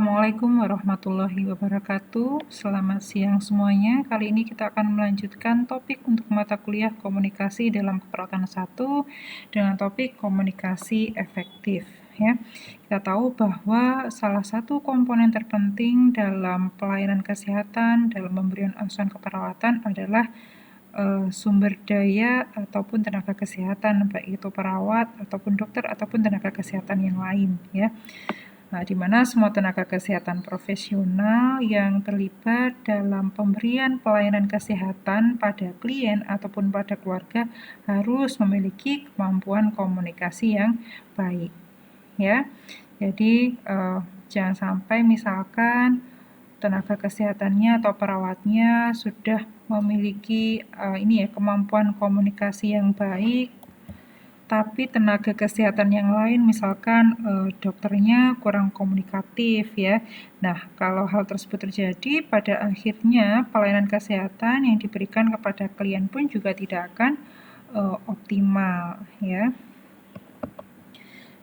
Assalamualaikum warahmatullahi wabarakatuh. Selamat siang semuanya. Kali ini kita akan melanjutkan topik untuk mata kuliah komunikasi dalam keperawatan 1 dengan topik komunikasi efektif. Ya, kita tahu bahwa salah satu komponen terpenting dalam pelayanan kesehatan dalam pemberian asuhan keperawatan adalah sumber daya ataupun tenaga kesehatan, baik itu perawat ataupun dokter ataupun tenaga kesehatan yang lain, ya. Nah, di mana semua tenaga kesehatan profesional yang terlibat dalam pemberian pelayanan kesehatan pada klien ataupun pada keluarga harus memiliki kemampuan komunikasi yang baik, ya. Jadi jangan sampai misalkan tenaga kesehatannya atau perawatnya sudah memiliki kemampuan komunikasi yang baik, tapi tenaga kesehatan yang lain misalkan dokternya kurang komunikatif, ya. Nah, kalau hal tersebut terjadi, pada akhirnya pelayanan kesehatan yang diberikan kepada klien pun juga tidak akan optimal, ya.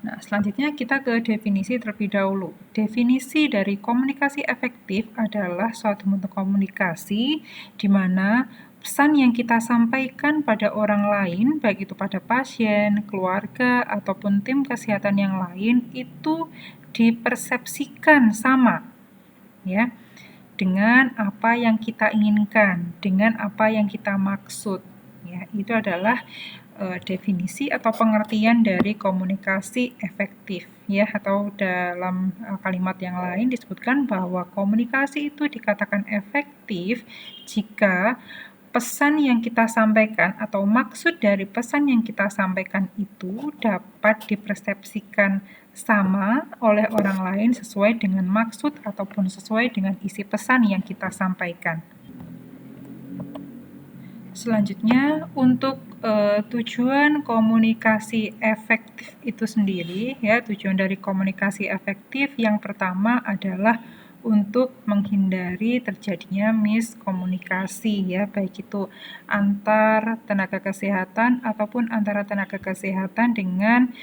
Nah, selanjutnya kita ke definisi terlebih dahulu. Definisi dari komunikasi efektif adalah suatu bentuk komunikasi di mana pesan yang kita sampaikan pada orang lain, baik itu pada pasien, keluarga, ataupun tim kesehatan yang lain, itu dipersepsikan sama, ya, dengan apa yang kita inginkan, dengan apa yang kita maksud. Ya, itu adalah definisi atau pengertian dari komunikasi efektif, ya, atau dalam kalimat yang lain disebutkan bahwa komunikasi itu dikatakan efektif jika pesan yang kita sampaikan atau maksud dari pesan yang kita sampaikan itu dapat dipersepsikan sama oleh orang lain sesuai dengan maksud ataupun sesuai dengan isi pesan yang kita sampaikan. Selanjutnya, untuk tujuan komunikasi efektif itu sendiri, ya, tujuan dari komunikasi efektif yang pertama adalah untuk menghindari terjadinya miskomunikasi, ya, baik itu antar tenaga kesehatan ataupun antara tenaga kesehatan dengan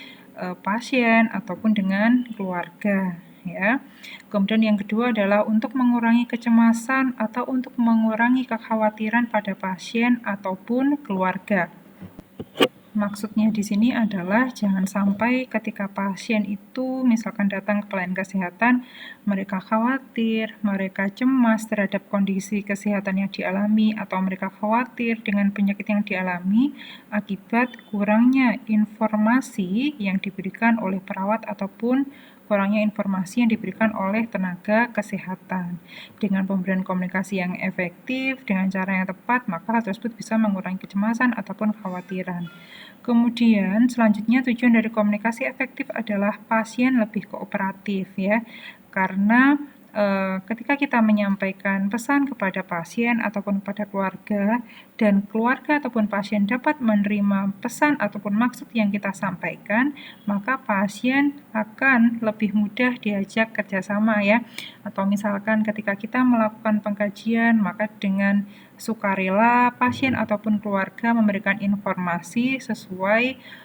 pasien ataupun dengan keluarga, ya. Kemudian yang kedua adalah untuk mengurangi kecemasan atau untuk mengurangi kekhawatiran pada pasien ataupun keluarga. Maksudnya di sini adalah jangan sampai ketika pasien itu misalkan datang ke pelayanan kesehatan, mereka khawatir, mereka cemas terhadap kondisi kesehatan yang dialami, atau mereka khawatir dengan penyakit yang dialami akibat kurangnya informasi yang diberikan oleh perawat ataupun kurangnya informasi yang diberikan oleh tenaga kesehatan. Dengan pemberian komunikasi yang efektif, dengan cara yang tepat, maka hal tersebut bisa mengurangi kecemasan ataupun kekhawatiran. Kemudian selanjutnya tujuan dari komunikasi efektif adalah pasien lebih kooperatif, ya, karena ketika kita menyampaikan pesan kepada pasien ataupun kepada keluarga dan keluarga ataupun pasien dapat menerima pesan ataupun maksud yang kita sampaikan, maka pasien akan lebih mudah diajak kerjasama, ya. Atau misalkan ketika kita melakukan pengkajian, maka dengan sukarela pasien ataupun keluarga memberikan informasi sesuai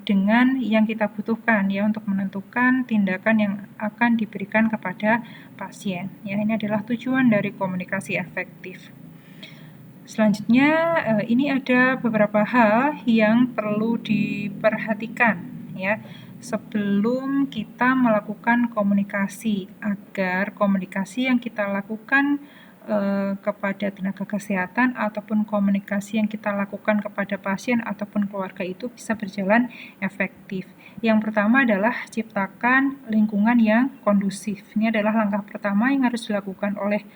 dengan yang kita butuhkan, ya, untuk menentukan tindakan yang akan diberikan kepada pasien. Ya, ini adalah tujuan dari komunikasi efektif. Selanjutnya, ini ada beberapa hal yang perlu diperhatikan, ya, sebelum kita melakukan komunikasi, agar komunikasi yang kita lakukan kepada tenaga kesehatan ataupun komunikasi yang kita lakukan kepada pasien ataupun keluarga itu bisa berjalan efektif. Yang pertama adalah ciptakan lingkungan yang kondusif. Ini adalah langkah pertama yang harus dilakukan oleh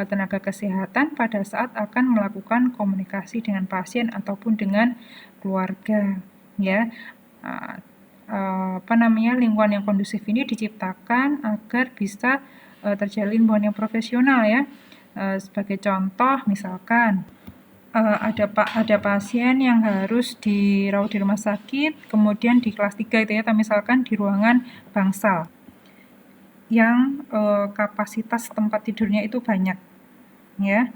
tenaga kesehatan pada saat akan melakukan komunikasi dengan pasien ataupun dengan keluarga, ya. Lingkungan yang kondusif ini diciptakan agar bisa terjalin hubungan yang profesional, ya. Sebagai contoh, misalkan ada pasien yang harus dirawat di rumah sakit, kemudian di kelas 3 itu, ya, misalkan di ruangan bangsal yang kapasitas tempat tidurnya itu banyak, ya.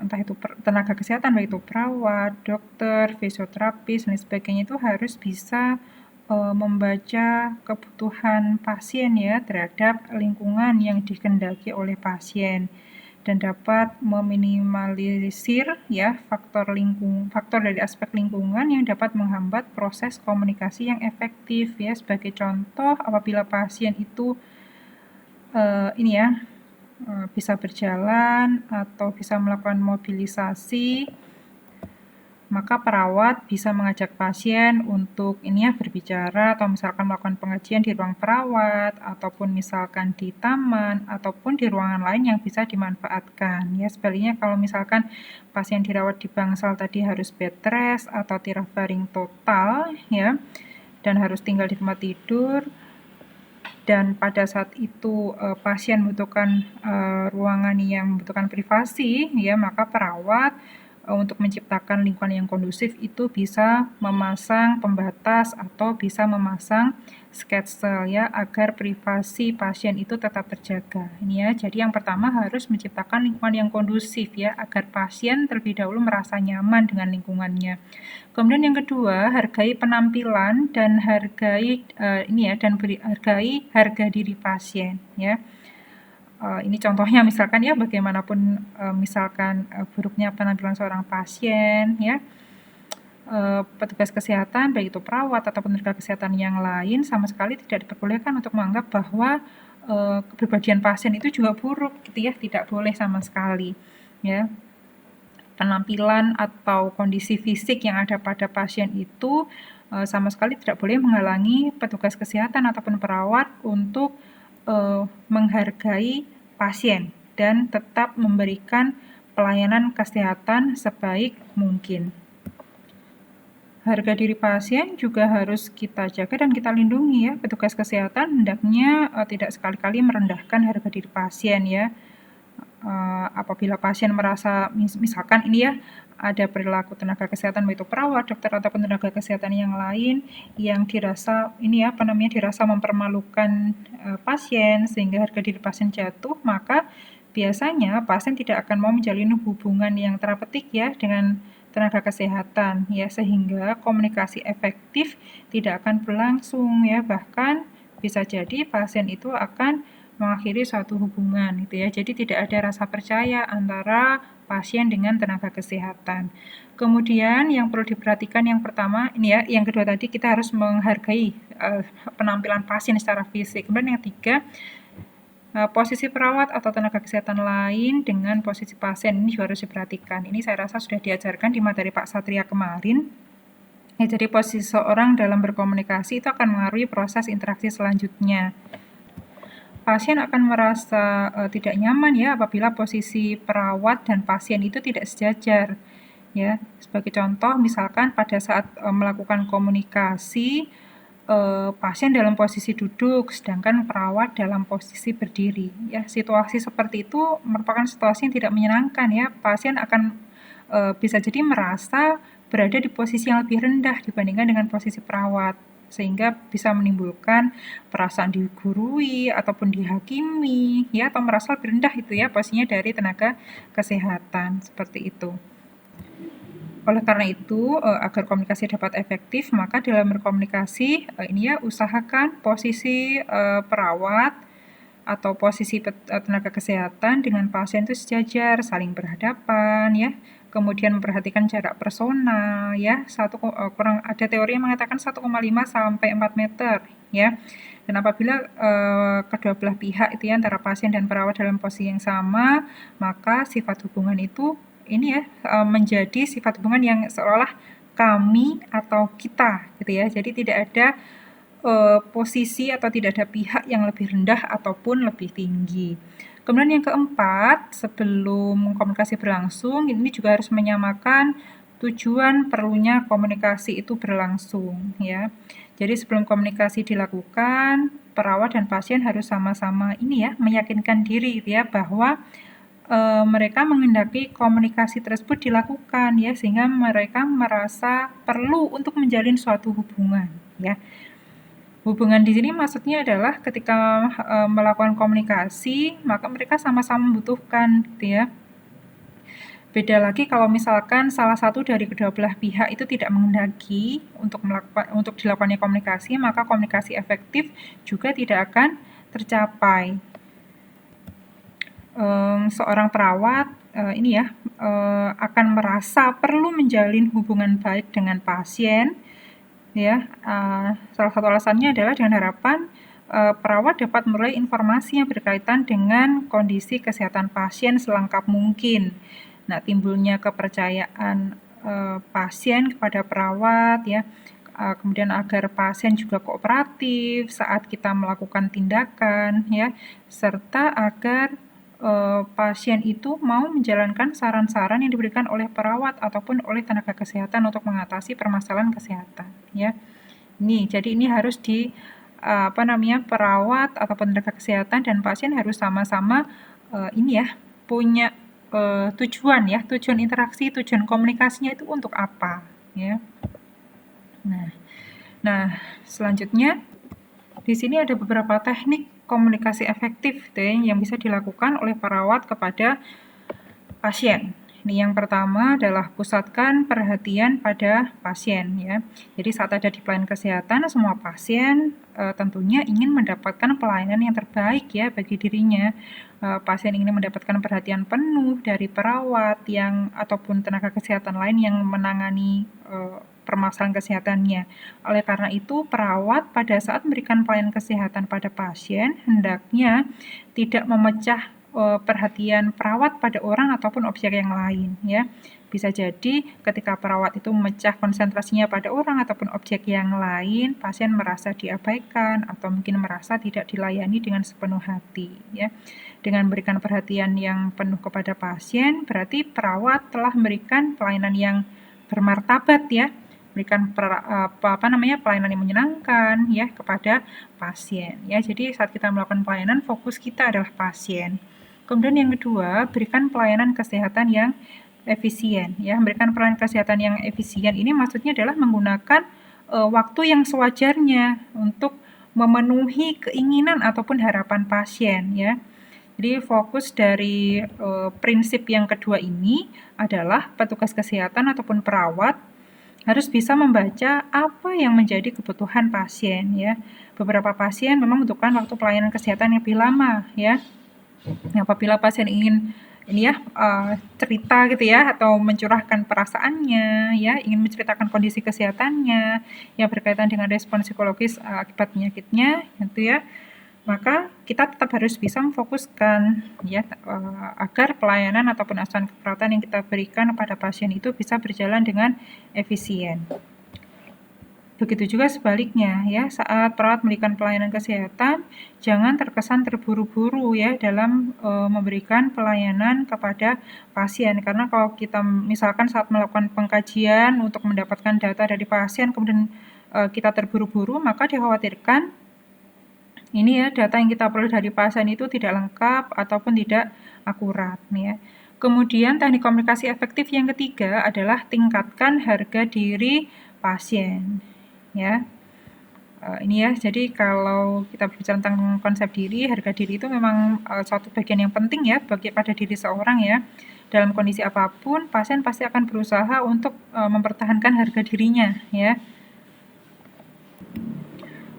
Entah itu tenaga kesehatan, baik itu perawat, dokter, fisioterapis, dan sebagainya, itu harus bisa membaca kebutuhan pasien ya terhadap lingkungan yang dikehendaki oleh pasien dan dapat meminimalisir ya faktor dari aspek lingkungan yang dapat menghambat proses komunikasi yang efektif ya. Sebagai contoh, apabila pasien itu bisa berjalan atau bisa melakukan mobilisasi, maka perawat bisa mengajak pasien untuk berbicara atau misalkan melakukan pengajian di ruang perawat ataupun misalkan di taman ataupun di ruangan lain yang bisa dimanfaatkan ya. Sebaliknya kalau misalkan pasien dirawat di bangsal tadi harus bed rest atau tirabaring total ya dan harus tinggal di tempat tidur, dan pada saat itu pasien membutuhkan ruangan yang membutuhkan privasi ya, maka perawat untuk menciptakan lingkungan yang kondusif itu bisa memasang pembatas atau bisa memasang sketsel ya agar privasi pasien itu tetap terjaga. Ini ya, jadi yang pertama harus menciptakan lingkungan yang kondusif ya agar pasien terlebih dahulu merasa nyaman dengan lingkungannya. Kemudian yang kedua, hargai penampilan dan hargai hargai harga diri pasien ya. Ini contohnya misalkan ya bagaimanapun misalkan buruknya penampilan seorang pasien ya, petugas kesehatan baik itu perawat ataupun tenaga kesehatan yang lain sama sekali tidak diperbolehkan untuk menganggap bahwa kepribadian pasien itu juga buruk gitu ya, tidak boleh sama sekali ya. Penampilan atau kondisi fisik yang ada pada pasien itu sama sekali tidak boleh menghalangi petugas kesehatan ataupun perawat untuk menghargai pasien dan tetap memberikan pelayanan kesehatan sebaik mungkin. Harga diri pasien juga harus kita jaga dan kita lindungi ya. Petugas kesehatan hendaknya tidak sekali-kali merendahkan harga diri pasien ya. Apabila pasien merasa misalkan ada perilaku tenaga kesehatan baik itu perawat, dokter ataupun tenaga kesehatan yang lain yang dirasa dirasa mempermalukan pasien sehingga harga diri pasien jatuh, maka biasanya pasien tidak akan mau menjalin hubungan yang terapetik ya dengan tenaga kesehatan ya, sehingga komunikasi efektif tidak akan berlangsung ya, bahkan bisa jadi pasien itu akan mengakhiri suatu hubungan gitu ya. Jadi tidak ada rasa percaya antara pasien dengan tenaga kesehatan. Kemudian yang perlu diperhatikan yang pertama yang kedua tadi kita harus menghargai penampilan pasien secara fisik. Kemudian yang ketiga, posisi perawat atau tenaga kesehatan lain dengan posisi pasien ini juga harus diperhatikan. Ini saya rasa sudah diajarkan di materi Pak Satria kemarin. Ya, jadi posisi seorang dalam berkomunikasi itu akan mengaruhi proses interaksi selanjutnya. Pasien akan merasa tidak nyaman ya apabila posisi perawat dan pasien itu tidak sejajar ya. Sebagai contoh misalkan pada saat melakukan komunikasi pasien dalam posisi duduk sedangkan perawat dalam posisi berdiri ya. Situasi seperti itu merupakan situasi yang tidak menyenangkan ya. Pasien akan bisa jadi merasa berada di posisi yang lebih rendah dibandingkan dengan posisi perawat, sehingga bisa menimbulkan perasaan digurui ataupun dihakimi ya, atau merasa lebih rendah itu ya posisinya dari tenaga kesehatan seperti itu. Oleh karena itu, agar komunikasi dapat efektif, maka dalam berkomunikasi usahakan posisi perawat atau posisi tenaga kesehatan dengan pasien itu sejajar, saling berhadapan ya. Kemudian memperhatikan jarak personal ya, ada teori yang mengatakan 1,5 sampai 4 meter ya. Dan apabila kedua belah pihak itu ya antara pasien dan perawat dalam posisi yang sama, maka sifat hubungan itu menjadi sifat hubungan yang seolah kami atau kita gitu ya. Jadi tidak ada posisi atau tidak ada pihak yang lebih rendah ataupun lebih tinggi. Kemudian yang keempat, sebelum komunikasi berlangsung, ini juga harus menyamakan tujuan perlunya komunikasi itu berlangsung ya. Jadi sebelum komunikasi dilakukan, perawat dan pasien harus sama-sama meyakinkan diri ya bahwa mereka menghendaki komunikasi tersebut dilakukan ya, sehingga mereka merasa perlu untuk menjalin suatu hubungan ya. Hubungan di sini maksudnya adalah ketika melakukan komunikasi, maka mereka sama-sama membutuhkan gitu ya. Beda lagi kalau misalkan salah satu dari kedua belah pihak itu tidak menghendaki untuk dilakukannya komunikasi, maka komunikasi efektif juga tidak akan tercapai. Seorang perawat akan merasa perlu menjalin hubungan baik dengan pasien, ya. Salah satu alasannya adalah dengan harapan perawat dapat memperoleh informasi yang berkaitan dengan kondisi kesehatan pasien selengkap mungkin. Nah, timbulnya kepercayaan pasien kepada perawat, ya. Kemudian agar pasien juga kooperatif saat kita melakukan tindakan, ya, serta agar pasien itu mau menjalankan saran-saran yang diberikan oleh perawat ataupun oleh tenaga kesehatan untuk mengatasi permasalahan kesehatan, ya. Jadi ini harus perawat ataupun tenaga kesehatan dan pasien harus sama-sama punya tujuan interaksi, tujuan komunikasinya itu untuk apa, ya. Nah, selanjutnya di sini ada beberapa teknik komunikasi efektif yang bisa dilakukan oleh perawat kepada pasien. Ini yang pertama adalah pusatkan perhatian pada pasien, ya. Jadi saat ada di pelayanan kesehatan, semua pasien tentunya ingin mendapatkan pelayanan yang terbaik, ya, bagi dirinya. Pasien ingin mendapatkan perhatian penuh dari perawat ataupun tenaga kesehatan lain yang menangani permasalahan kesehatannya. Oleh karena itu, perawat pada saat memberikan pelayanan kesehatan pada pasien hendaknya tidak memecah perhatian perawat pada orang ataupun objek yang lain, ya. Bisa jadi ketika perawat itu memecah konsentrasinya pada orang ataupun objek yang lain, pasien merasa diabaikan atau mungkin merasa tidak dilayani dengan sepenuh hati, ya. Dengan memberikan perhatian yang penuh kepada pasien, berarti perawat telah memberikan pelayanan yang bermartabat, ya. Berikan pelayanan yang menyenangkan, ya, kepada pasien, ya. Jadi saat kita melakukan pelayanan, fokus kita adalah pasien. Kemudian yang kedua, berikan pelayanan kesehatan yang efisien, ya. Memberikan pelayanan kesehatan yang efisien ini maksudnya adalah menggunakan waktu yang sewajarnya untuk memenuhi keinginan ataupun harapan pasien, ya. Jadi fokus dari prinsip yang kedua ini adalah petugas kesehatan ataupun perawat harus bisa membaca apa yang menjadi kebutuhan pasien, ya. Beberapa pasien memang membutuhkan waktu pelayanan kesehatan yang lebih lama, ya. Apabila pasien ingin cerita gitu ya, atau mencurahkan perasaannya, ya, ingin menceritakan kondisi kesehatannya yang berkaitan dengan respon psikologis akibat penyakitnya, gitu ya, maka kita tetap harus bisa memfokuskan, ya, agar pelayanan ataupun asuhan keperawatan yang kita berikan kepada pasien itu bisa berjalan dengan efisien. Begitu juga sebaliknya, ya, saat perawat memberikan pelayanan kesehatan, jangan terkesan terburu-buru, ya, dalam memberikan pelayanan kepada pasien. Karena kalau kita misalkan saat melakukan pengkajian untuk mendapatkan data dari pasien, kemudian kita terburu-buru, maka dikhawatirkan data yang kita peroleh dari pasien itu tidak lengkap ataupun tidak akurat, ya. Kemudian teknik komunikasi efektif yang ketiga adalah tingkatkan harga diri pasien, ya. Jadi kalau kita berbicara tentang konsep diri, harga diri itu memang suatu bagian yang penting, ya, pada diri seorang, ya. Dalam kondisi apapun, pasien pasti akan berusaha untuk mempertahankan harga dirinya, ya.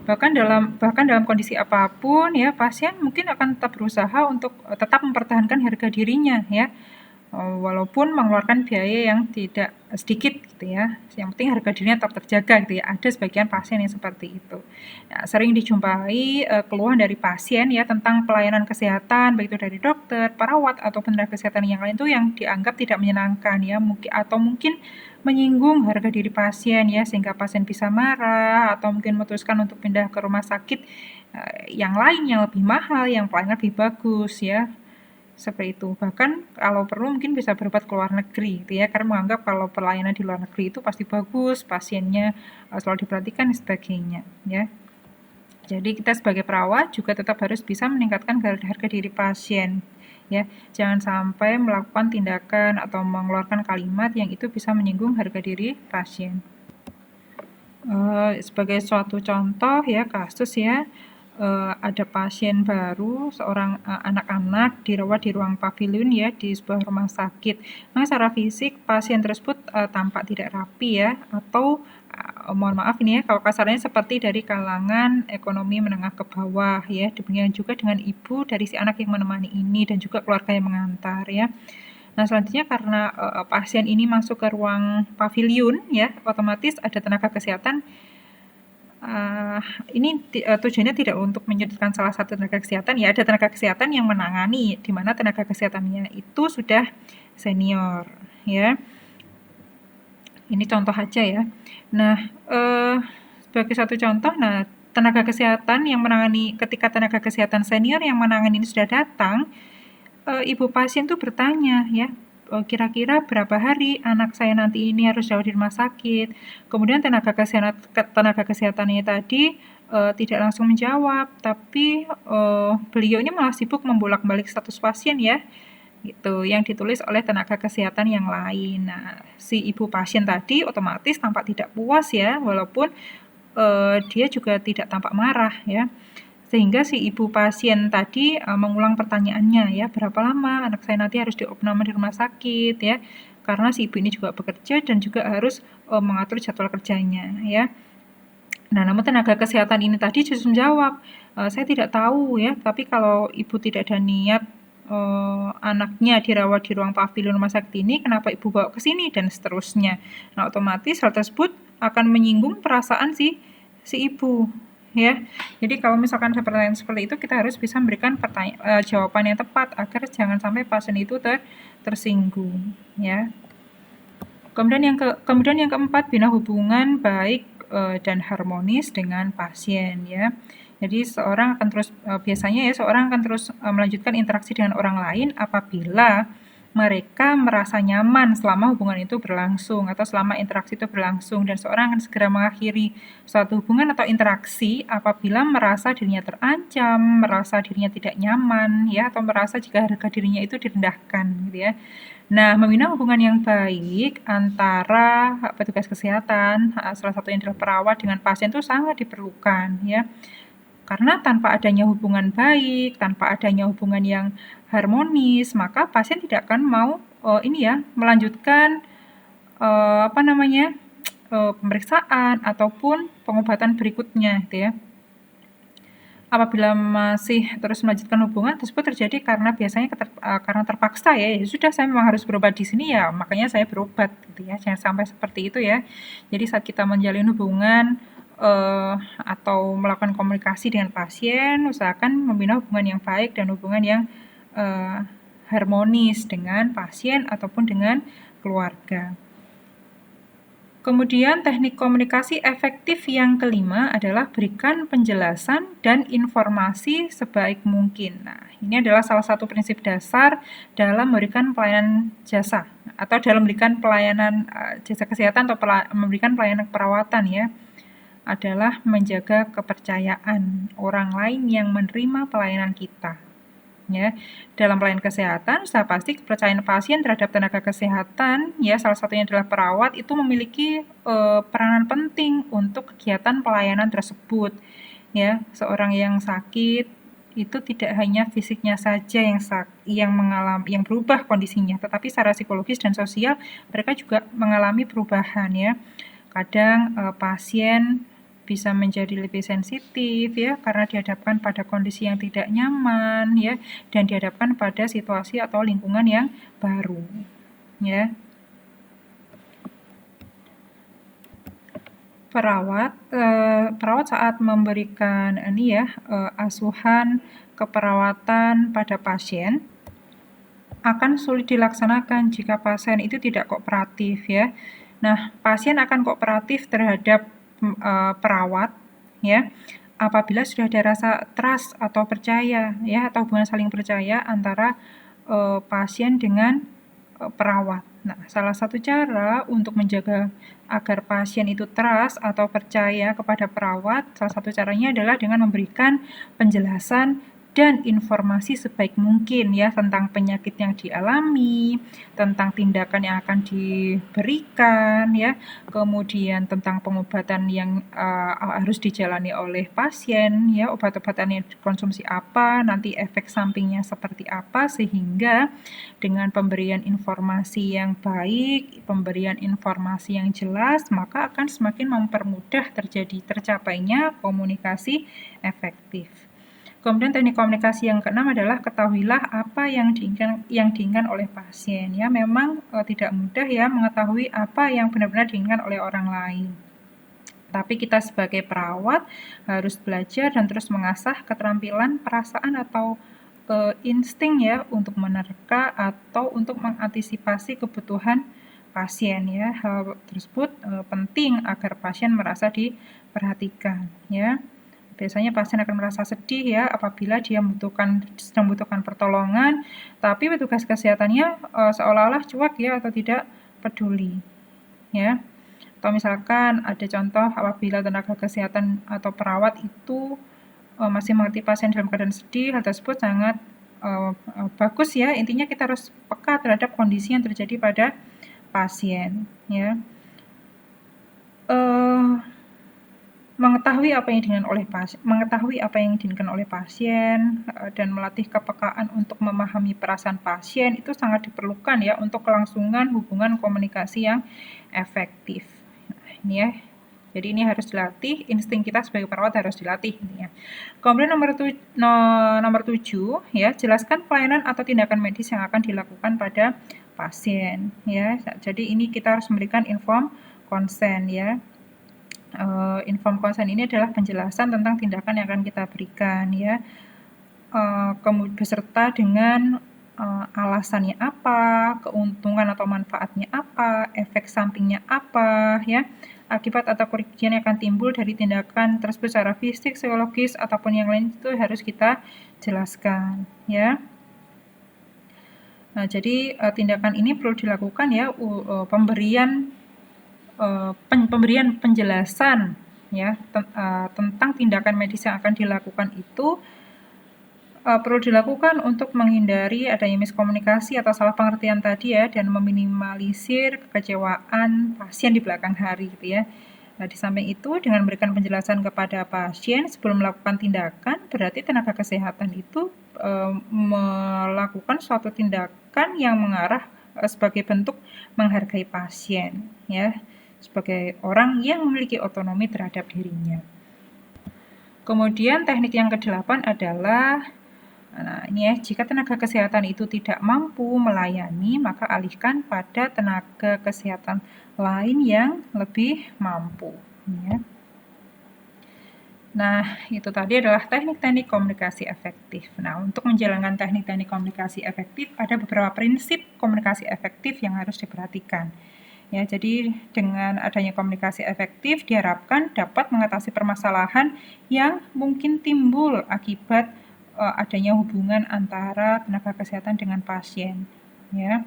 Bahkan dalam kondisi apapun, ya, pasien mungkin akan tetap berusaha untuk tetap mempertahankan harga dirinya, ya. Walaupun mengeluarkan biaya yang tidak sedikit, gitu ya. Yang penting harga dirinya tetap terjaga, gitu ya. Ada sebagian pasien yang seperti itu. Nah, sering dijumpai keluhan dari pasien, ya, tentang pelayanan kesehatan, baik itu dari dokter, perawat ataupun tenaga kesehatan yang lain itu yang dianggap tidak menyenangkan, ya, mungkin menyinggung harga diri pasien, ya, sehingga pasien bisa marah atau mungkin memutuskan untuk pindah ke rumah sakit yang lain yang lebih mahal, yang pelayanan lebih bagus, ya. Seperti itu. Bahkan kalau perlu mungkin bisa berobat ke luar negeri, gitu ya, karena menganggap kalau pelayanan di luar negeri itu pasti bagus, pasiennya selalu diperhatikan dan sebagainya, ya. Jadi kita sebagai perawat juga tetap harus bisa meningkatkan harga diri pasien, ya. Jangan sampai melakukan tindakan atau mengeluarkan kalimat yang itu bisa menyinggung harga diri pasien. Sebagai suatu contoh, ya, kasus, ya, ada pasien baru, seorang anak-anak dirawat di ruang pavilion ya di sebuah rumah sakit. Nah, secara fisik pasien tersebut tampak tidak rapi ya, atau mohon maaf ini ya, kalau kasarnya seperti dari kalangan ekonomi menengah ke bawah ya. Demikian juga dengan ibu dari si anak yang menemani ini dan juga keluarga yang mengantar ya. Nah, selanjutnya karena pasien ini masuk ke ruang pavilion ya, otomatis ada tenaga kesehatan. Ini tujuannya tidak untuk menyudutkan salah satu tenaga kesehatan ya, ada tenaga kesehatan yang menangani, di mana tenaga kesehatannya itu sudah senior ya. Ini contoh aja ya. Nah, sebagai satu contoh, nah tenaga kesehatan yang menangani, ketika tenaga kesehatan senior yang menangani ini sudah datang, ibu pasien tuh bertanya ya, kira-kira berapa hari anak saya nanti ini harus dirawat di rumah sakit. Kemudian tenaga kesehatannya tadi tidak langsung menjawab, tapi beliau ini malah sibuk membolak-balik status pasien ya, gitu, yang ditulis oleh tenaga kesehatan yang lain. Nah, si ibu pasien tadi otomatis tampak tidak puas ya, walaupun dia juga tidak tampak marah ya. Sehingga si ibu pasien tadi mengulang pertanyaannya ya, berapa lama anak saya nanti harus diopname di rumah sakit ya, karena si ibu ini juga bekerja dan juga harus mengatur jadwal kerjanya ya. Nah, namun tenaga kesehatan ini tadi justru menjawab, saya tidak tahu ya, tapi kalau ibu tidak ada niat anaknya dirawat di ruang pavilion rumah sakit ini, kenapa ibu bawa ke sini dan seterusnya. Nah, otomatis hal tersebut akan menyinggung perasaan si ibu ya. Jadi kalau misalkan ada pertanyaan seperti itu, kita harus bisa memberikan jawaban yang tepat agar jangan sampai pasien itu tersinggung ya. Kemudian yang keempat, bina hubungan baik dan harmonis dengan pasien ya. Jadi biasanya ya seorang akan terus melanjutkan interaksi dengan orang lain apabila mereka merasa nyaman selama hubungan itu berlangsung atau selama interaksi itu berlangsung, dan seorang akan segera mengakhiri suatu hubungan atau interaksi apabila merasa dirinya terancam, merasa dirinya tidak nyaman ya, atau merasa jika harga dirinya itu direndahkan gitu ya. Nah, membina hubungan yang baik antara petugas kesehatan, salah satunya adalah perawat dengan pasien itu sangat diperlukan ya. Karena tanpa adanya hubungan baik, tanpa adanya hubungan yang harmonis, maka pasien tidak akan mau melanjutkan pemeriksaan ataupun pengobatan berikutnya gitu ya. Apabila masih terus melanjutkan hubungan tersebut terjadi karena biasanya karena terpaksa ya sudah saya memang harus berobat di sini ya, makanya saya berobat gitu ya. Jangan sampai seperti itu ya. Jadi saat kita menjalin hubungan atau melakukan komunikasi dengan pasien, usahakan membina hubungan yang baik dan hubungan yang harmonis dengan pasien ataupun dengan keluarga. Kemudian teknik komunikasi efektif yang kelima adalah berikan penjelasan dan informasi sebaik mungkin. Nah, ini adalah salah satu prinsip dasar dalam memberikan pelayanan jasa atau dalam memberikan pelayanan jasa kesehatan atau memberikan pelayanan keperawatan ya, adalah menjaga kepercayaan orang lain yang menerima pelayanan kita. Ya, dalam pelayanan kesehatan, sudah pasti kepercayaan pasien terhadap tenaga kesehatan, ya salah satunya adalah perawat, itu memiliki peranan penting untuk kegiatan pelayanan tersebut. Ya, seorang yang sakit itu tidak hanya fisiknya saja yang berubah kondisinya, tetapi secara psikologis dan sosial mereka juga mengalami perubahan ya. Kadang pasien bisa menjadi lebih sensitif ya karena dihadapkan pada kondisi yang tidak nyaman ya, dan dihadapkan pada situasi atau lingkungan yang baru ya. Perawat saat memberikan asuhan keperawatan pada pasien akan sulit dilaksanakan jika pasien itu tidak kooperatif ya. Nah, pasien akan kooperatif terhadap perawat ya apabila sudah ada rasa trust atau percaya ya, atau hubungan saling percaya antara pasien dengan perawat. Nah, salah satu cara untuk menjaga agar pasien itu trust atau percaya kepada perawat, salah satu caranya adalah dengan memberikan penjelasan dan informasi sebaik mungkin ya tentang penyakit yang dialami, tentang tindakan yang akan diberikan ya, kemudian tentang pengobatan yang harus dijalani oleh pasien ya, obat-obatan yang dikonsumsi apa, nanti efek sampingnya seperti apa, sehingga dengan pemberian informasi yang baik, pemberian informasi yang jelas, maka akan semakin mempermudah tercapainya komunikasi efektif. Kemudian teknik komunikasi yang keenam adalah ketahuilah apa yang diinginkan oleh pasien. Ya, memang tidak mudah ya mengetahui apa yang benar-benar diinginkan oleh orang lain. Tapi kita sebagai perawat harus belajar dan terus mengasah keterampilan, perasaan atau insting ya untuk menerka atau untuk mengantisipasi kebutuhan pasien ya. Hal tersebut penting agar pasien merasa diperhatikan ya. Biasanya pasien akan merasa sedih ya apabila dia sedang membutuhkan pertolongan, tapi petugas kesehatannya seolah-olah cuek ya atau tidak peduli. Ya. Atau misalkan ada contoh apabila tenaga kesehatan atau perawat itu masih mengerti pasien dalam keadaan sedih, hal tersebut sangat bagus ya. Intinya kita harus peka terhadap kondisi yang terjadi pada pasien ya. Mengetahui apa yang diinginkan oleh pasien dan melatih kepekaan untuk memahami perasaan pasien itu sangat diperlukan ya untuk kelangsungan hubungan komunikasi yang efektif. Nah, ini ya. Jadi ini harus dilatih, insting kita sebagai perawat harus dilatih intinya. Kemudian nomor 7 ya, jelaskan pelayanan atau tindakan medis yang akan dilakukan pada pasien ya. Jadi ini kita harus memberikan inform consent ya. Inform consent ini adalah penjelasan tentang tindakan yang akan kita berikan ya, beserta dengan alasannya apa, keuntungan atau manfaatnya apa, efek sampingnya apa ya, akibat atau kerugian yang akan timbul dari tindakan tersebut secara fisik, psikologis ataupun yang lain itu harus kita jelaskan ya. Nah, jadi tindakan ini perlu dilakukan ya, pemberian penjelasan ya tentang tindakan medis yang akan dilakukan itu perlu dilakukan untuk menghindari adanya miskomunikasi atau salah pengertian tadi ya, dan meminimalisir kekecewaan pasien di belakang hari gitu ya. Nah, di samping itu dengan memberikan penjelasan kepada pasien sebelum melakukan tindakan, berarti tenaga kesehatan itu melakukan suatu tindakan yang mengarah sebagai bentuk menghargai pasien ya, sebagai orang yang memiliki otonomi terhadap dirinya. Kemudian teknik yang ke-8 adalah, nah ini ya, jika tenaga kesehatan itu tidak mampu melayani, maka alihkan pada tenaga kesehatan lain yang lebih mampu. Ya. Nah, itu tadi adalah teknik-teknik komunikasi efektif. Nah, untuk menjalankan teknik-teknik komunikasi efektif, ada beberapa prinsip komunikasi efektif yang harus diperhatikan. Ya, jadi dengan adanya komunikasi efektif diharapkan dapat mengatasi permasalahan yang mungkin timbul akibat adanya hubungan antara tenaga kesehatan dengan pasien. Ya,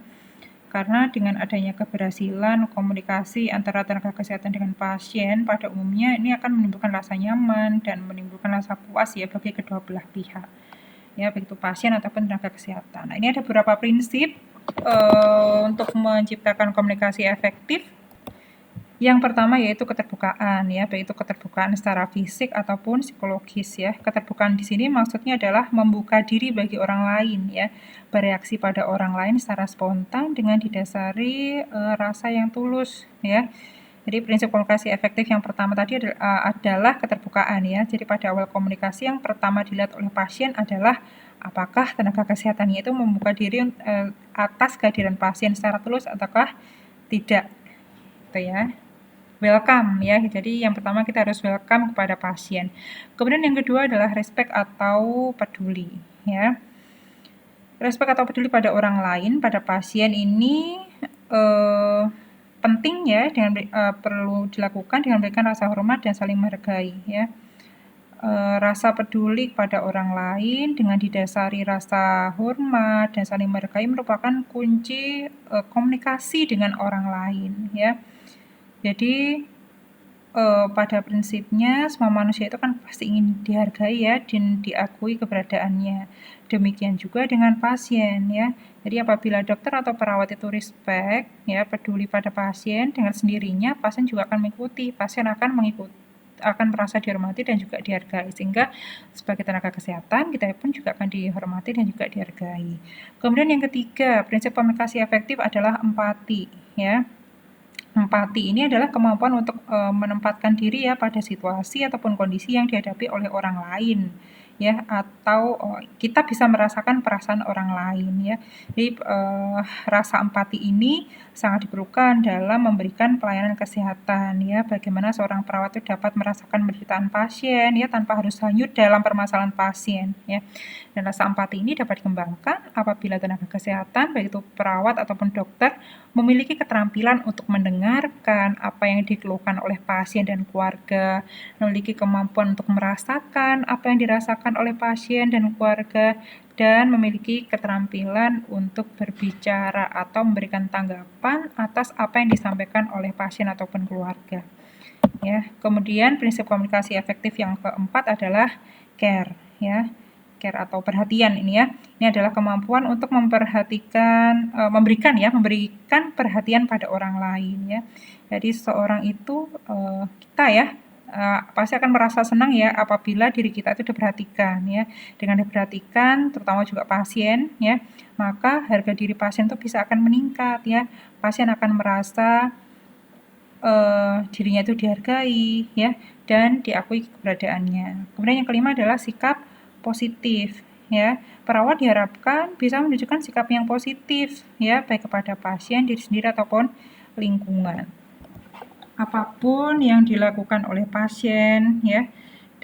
karena dengan adanya keberhasilan komunikasi antara tenaga kesehatan dengan pasien pada umumnya ini akan menimbulkan rasa nyaman dan menimbulkan rasa puas ya bagi kedua belah pihak. Ya, baik itu pasien ataupun tenaga kesehatan. Nah, ini ada beberapa prinsip untuk menciptakan komunikasi efektif. Yang pertama yaitu keterbukaan ya, baik itu keterbukaan secara fisik ataupun psikologis ya. Keterbukaan di sini maksudnya adalah membuka diri bagi orang lain ya, bereaksi pada orang lain secara spontan dengan didasari rasa yang tulus ya. Jadi prinsip komunikasi efektif yang pertama tadi adalah keterbukaan ya. Jadi pada awal komunikasi yang pertama dilihat oleh pasien adalah apakah tenaga kesehatannya itu membuka diri atas kehadiran pasien secara tulus ataukah tidak, gitu ya. Welcome ya. Jadi yang pertama kita harus welcome kepada pasien. Kemudian yang kedua adalah respect atau peduli ya. Respect atau peduli pada orang lain, pada pasien ini penting ya, perlu dilakukan dengan memberikan rasa hormat dan saling menghargai ya. Rasa peduli kepada orang lain dengan didasari rasa hormat dan saling menghargai merupakan kunci komunikasi dengan orang lain ya. Jadi pada prinsipnya semua manusia itu kan pasti ingin dihargai ya dan diakui keberadaannya. Demikian juga dengan pasien ya. Jadi apabila dokter atau perawat itu respect ya, peduli pada pasien, dengan sendirinya pasien juga akan mengikuti. Pasien akan merasa dihormati dan juga dihargai, sehingga sebagai tenaga kesehatan kita pun juga akan dihormati dan juga dihargai. Kemudian yang ketiga, prinsip komunikasi efektif adalah empati ya. Empati ini adalah kemampuan untuk menempatkan diri ya pada situasi ataupun kondisi yang dihadapi oleh orang lain ya, atau kita bisa merasakan perasaan orang lain ya. Jadi rasa empati ini sangat diperlukan dalam memberikan pelayanan kesehatan ya. Bagaimana seorang perawat itu dapat merasakan penderitaan pasien ya tanpa harus hanyut dalam permasalahan pasien ya. Dan rasa empati ini dapat dikembangkan apabila tenaga kesehatan, baik itu perawat ataupun dokter, memiliki keterampilan untuk mendengarkan apa yang dikeluhkan oleh pasien dan keluarga, memiliki kemampuan untuk merasakan apa yang dirasakan oleh pasien dan keluarga, dan memiliki keterampilan untuk berbicara atau memberikan tanggapan atas apa yang disampaikan oleh pasien ataupun keluarga. Ya, kemudian prinsip komunikasi efektif yang keempat adalah care ya. Care atau perhatian ini ya. Ini adalah kemampuan untuk memberikan perhatian pada orang lain ya. Jadi seorang itu kita ya pasti akan merasa senang ya apabila diri kita itu diperhatikan ya. Dengan diperhatikan, terutama juga pasien ya, maka harga diri pasien itu bisa akan meningkat ya. Pasien akan merasa dirinya itu dihargai ya dan diakui keberadaannya. Kemudian yang kelima adalah sikap positif ya. Perawat diharapkan bisa menunjukkan sikap yang positif ya, baik kepada pasien, diri sendiri ataupun lingkungan. Apapun yang dilakukan oleh pasien ya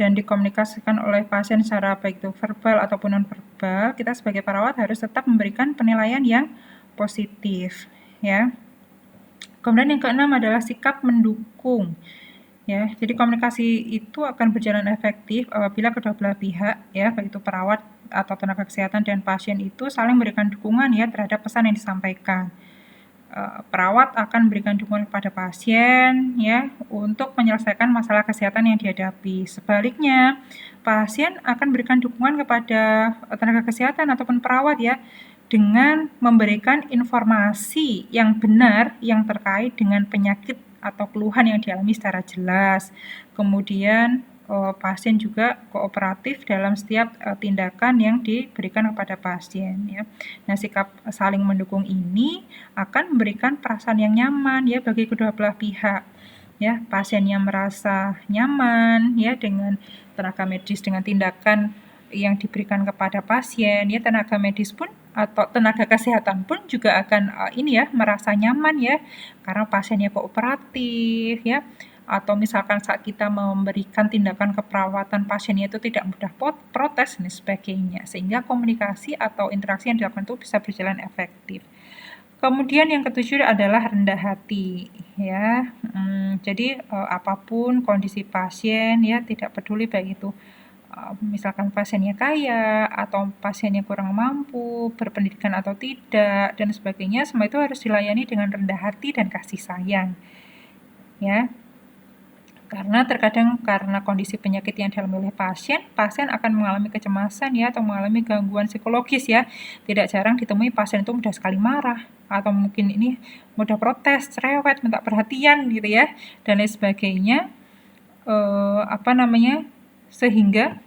dan dikomunikasikan oleh pasien secara baik itu verbal ataupun non-verbal, kita sebagai perawat harus tetap memberikan penilaian yang positif ya. Kemudian yang keenam adalah sikap mendukung. Ya, jadi komunikasi itu akan berjalan efektif apabila kedua belah pihak ya, baik itu perawat atau tenaga kesehatan dan pasien itu saling memberikan dukungan ya terhadap pesan yang disampaikan. Perawat akan memberikan dukungan kepada pasien ya untuk menyelesaikan masalah kesehatan yang dihadapi. Sebaliknya, pasien akan memberikan dukungan kepada tenaga kesehatan ataupun perawat ya dengan memberikan informasi yang benar yang terkait dengan penyakit atau keluhan yang dialami secara jelas. Kemudian pasien juga kooperatif dalam setiap tindakan yang diberikan kepada pasien ya. Nah, sikap saling mendukung ini akan memberikan perasaan yang nyaman ya bagi kedua belah pihak. Ya, pasiennya merasa nyaman ya dengan tenaga medis, dengan tindakan yang diberikan kepada pasien ya, tenaga medis pun atau tenaga kesehatan pun juga akan merasa nyaman ya karena pasiennya kooperatif ya, atau misalkan saat kita memberikan tindakan keperawatan pasiennya itu tidak mudah protes dan sebagainya, sehingga komunikasi atau interaksi yang dilakukan itu bisa berjalan efektif. Kemudian yang ketujuh adalah rendah hati ya. Jadi apapun kondisi pasien ya, tidak peduli baik itu misalkan pasiennya kaya atau pasiennya kurang mampu, berpendidikan atau tidak, dan sebagainya, semua itu harus dilayani dengan rendah hati dan kasih sayang. Ya. Karena terkadang karena kondisi penyakit yang dialami oleh pasien akan mengalami kecemasan ya atau mengalami gangguan psikologis ya. Tidak jarang ditemui pasien itu mudah sekali marah atau mungkin ini mudah protes, cerewet, minta perhatian gitu ya, dan lain sebagainya. Sehingga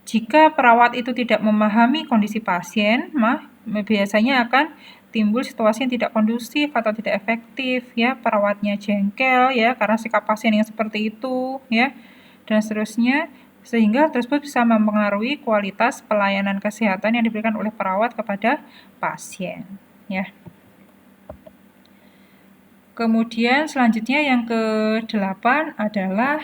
jika perawat itu tidak memahami kondisi pasien, biasanya akan timbul situasi yang tidak kondusif atau tidak efektif ya, perawatnya jengkel ya karena sikap pasien yang seperti itu ya, dan seterusnya, sehingga tersebut bisa mempengaruhi kualitas pelayanan kesehatan yang diberikan oleh perawat kepada pasien ya. Kemudian selanjutnya yang ke-8 adalah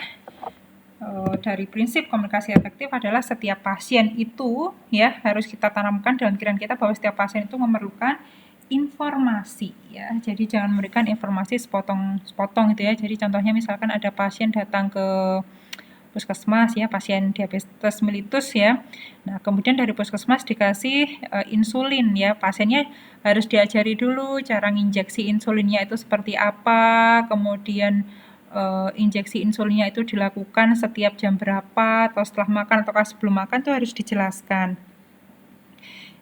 dari prinsip komunikasi efektif adalah setiap pasien itu ya harus kita tanamkan dalam pikiran kita bahwa setiap pasien itu memerlukan informasi ya. Jadi jangan memberikan informasi sepotong gitu ya. Jadi contohnya misalkan ada pasien datang ke puskesmas ya, pasien diabetes mellitus ya. Nah, kemudian dari puskesmas dikasih insulin ya. Pasiennya harus diajari dulu cara nginjeksi insulinnya itu seperti apa, kemudian injeksi insulinnya itu dilakukan setiap jam berapa, atau setelah makan atau sebelum makan, itu harus dijelaskan.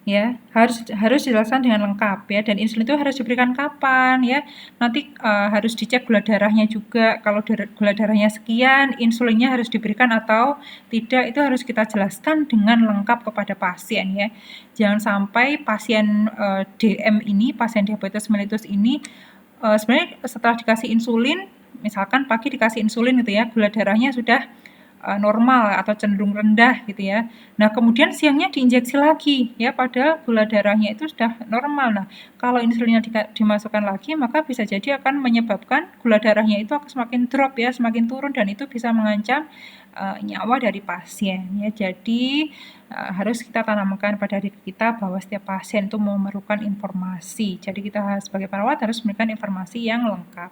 Ya, harus dijelaskan dengan lengkap ya, dan insulin itu harus diberikan kapan ya. Nanti harus dicek gula darahnya juga. Kalau gula darahnya sekian, insulinnya harus diberikan atau tidak, itu harus kita jelaskan dengan lengkap kepada pasien ya. Jangan sampai pasien DM ini, pasien diabetes mellitus ini sebenarnya setelah dikasih insulin, misalkan pagi dikasih insulin gitu ya, gula darahnya sudah normal atau cenderung rendah gitu ya. Nah, kemudian siangnya diinjeksi lagi ya, padahal gula darahnya itu sudah normal. Nah, kalau insulinnya dimasukkan lagi, maka bisa jadi akan menyebabkan gula darahnya itu akan semakin drop ya, semakin turun, dan itu bisa mengancam nyawa dari pasien ya. Jadi harus kita tanamkan pada diri kita bahwa setiap pasien itu memerlukan informasi. Jadi kita sebagai perawat harus memberikan informasi yang lengkap.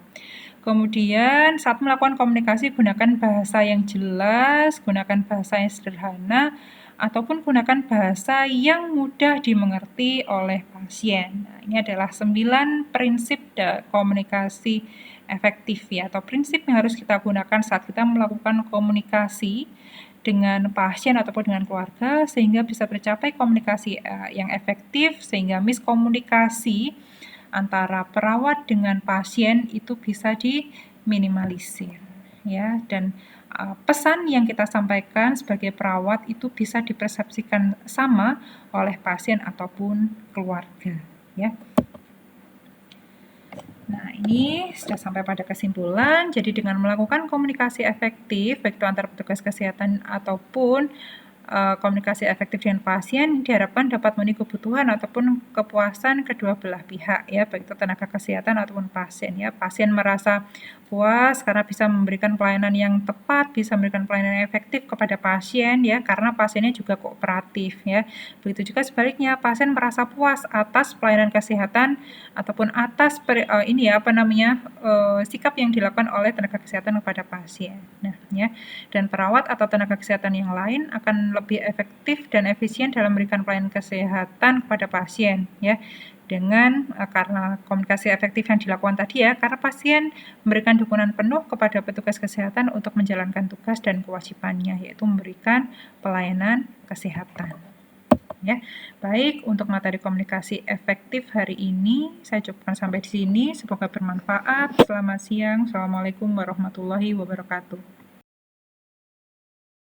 Kemudian saat melakukan komunikasi, gunakan bahasa yang jelas, gunakan bahasa yang sederhana, ataupun gunakan bahasa yang mudah dimengerti oleh pasien. Nah, ini adalah 9 prinsip komunikasi efektif ya, atau prinsip yang harus kita gunakan saat kita melakukan komunikasi dengan pasien ataupun dengan keluarga, sehingga bisa tercapai komunikasi yang efektif, sehingga miskomunikasi antara perawat dengan pasien itu bisa diminimalisir ya, dan pesan yang kita sampaikan sebagai perawat itu bisa dipersepsikan sama oleh pasien ataupun keluarga ya. Nah, ini sudah sampai pada kesimpulan. Jadi dengan melakukan komunikasi efektif baik itu antar petugas kesehatan ataupun komunikasi efektif dengan pasien diharapkan dapat memenuhi kebutuhan ataupun kepuasan kedua belah pihak ya, baik itu tenaga kesehatan ataupun pasien ya. Pasien merasa puas karena bisa memberikan pelayanan yang tepat, bisa memberikan pelayanan yang efektif kepada pasien ya, karena pasiennya juga kooperatif ya. Begitu juga sebaliknya, pasien merasa puas atas pelayanan kesehatan ataupun atas sikap yang dilakukan oleh tenaga kesehatan kepada pasien. Nah, ya, dan perawat atau tenaga kesehatan yang lain akan lebih efektif dan efisien dalam memberikan pelayanan kesehatan kepada pasien ya, dengan karena komunikasi efektif yang dilakukan tadi ya, karena pasien memberikan dukungan penuh kepada petugas kesehatan untuk menjalankan tugas dan kewajibannya, yaitu memberikan pelayanan kesehatan ya. Baik, untuk materi komunikasi efektif hari ini saya cukupkan sampai di sini. Semoga bermanfaat. Selamat siang. Assalamualaikum warahmatullahi wabarakatuh.